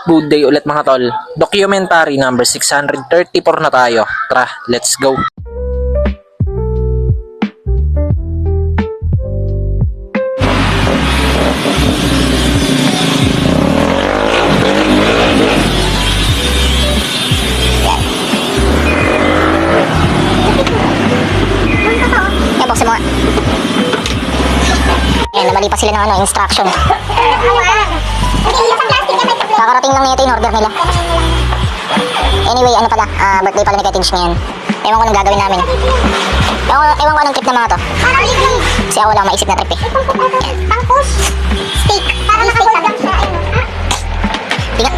Good day ulit mga tol. Documentary number 634 na tayo. Tara, let's go. Yan, buksan mo nga. Yan, namali pa sila ng instruction. Kakarating lang nito yung order nila. Anyway, ano pala, birthday pala ni Ketinch ngayon. Ewan ko anong gagawin namin. Ewan ko anong trip na mga to. Kasi ako lang maisip na trip eh. Yan. Pang-push steak. Para nakabordam siya. Tingnan.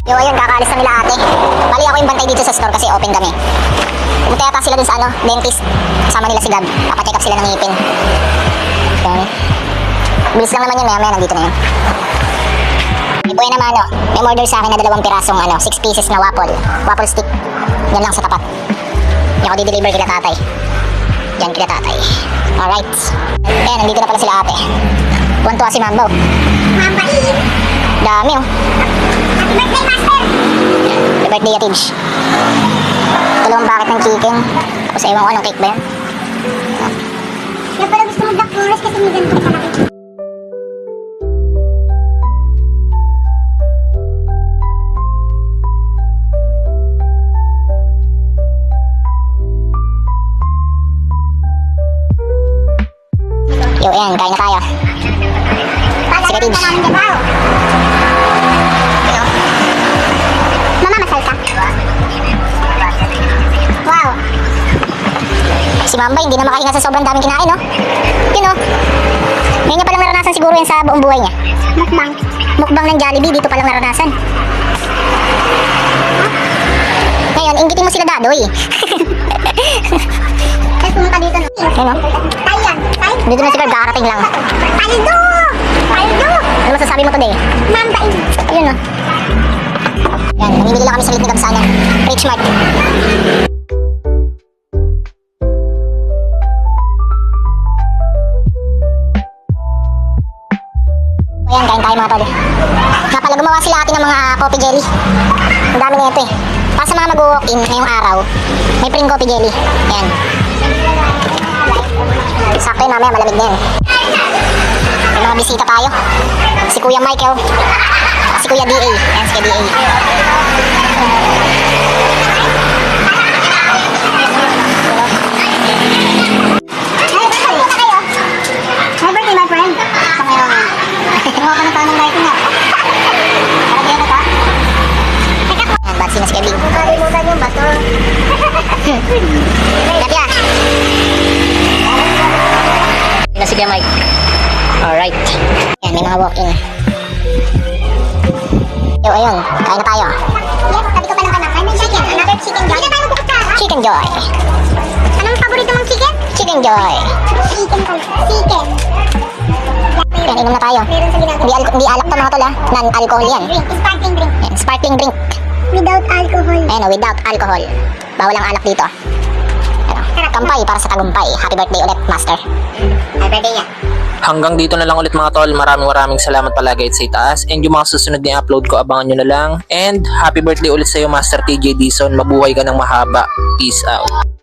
Yo, ayun, kakaalis na nila ate. Bali ako yung bantay dito sa store kasi open kami. Pumunta yata sila dun sa dentist. Kasama nila si Gab. Papacheck up sila ng ngipin. Okay. Bilis lang naman yun, maya nandito na yun. May buhay naman may order sa akin na 2 pirasong 6 pieces na waffle stick. Yan lang sa tapat. Yan ako di-deliver kila tatay. Yan kila tatay. Alright. Ayan, nandito na pala sila ate. Tuwan-tuwa si Mambo. Mambain! Dami Happy birthday, master! Happy birthday, Atij. 2 bucket ng chicken. Tapos ewan ko anong cake ba yan? Yan pala gusto mo black forest kasi may ganito ka laki. Yo, ayan, kain na tayo. Sige, Tidge. Mamamasal ka. Wow. Si Mamba hindi na makahinga sa sobrang daming kinain, no? Yun, no? Ngayon niya palang naranasan siguro yan sa buong buhay niya. Mukbang. Mukbang ng Jollibee, dito palang naranasan. Ngayon, inggitin mo sila dadoy. Ay, pumunta dito, no? Yun, no? Tayan. Dito na si Carl, kakarating lang. Paldo! Paldo! Ano masasabi mo today? Mambain. Yun, no? Yan, namimili lang kami sa Little Gab sa Rich Mart. Ayan, kain tayo mga tol. Napala gumawa sila atin ng mga coffee jelly. Ang dami nito eh. Para sa mga mag-walk-in ngayong araw, may pring coffee jelly. Ayan. Sakto yun, mamaya malamig na yan. May mga bisita tayo. Si Kuya Michael. Si Kuya DA. Ayan, si Kuya DA. Hi, birthday, my friend. Sa ngayon. Nakuha ka ng tanong na ito nga. Parang yan na ta. Ayan, bad scene na si Kevin. Kalimutan yung bato. Katya. Yun na si Kuya Mike. Alright. Ayan, may mga walk-in. Yo, ayun. Kain na tayo. Yes, sabi ko pa lang kanang. May chicken. Another chicken joy. Hindi tayo magpupunta. Chicken joy. Anong paborito mong chicken? Chicken joy. Chicken ka. Chicken. Yan, inom na tayo. Meron sa ginagawa. Hindi alak to mga tol ha. Non-alcohol yan. Drink. Sparkling drink. Yan, sparkling drink. Without alcohol. Ayan o, without alcohol. Bawal ang alak dito. Ano, kampay para sa tagumpay. Happy birthday ulit, master. Happy birthday yan. Hanggang dito na lang ulit mga tol. Maraming salamat palagi sa itaas. And yung mga susunod na upload ko, abangan nyo na lang. And happy birthday ulit sa iyo, Master TJ Dizon. Mabuhay ka ng mahaba. Peace out.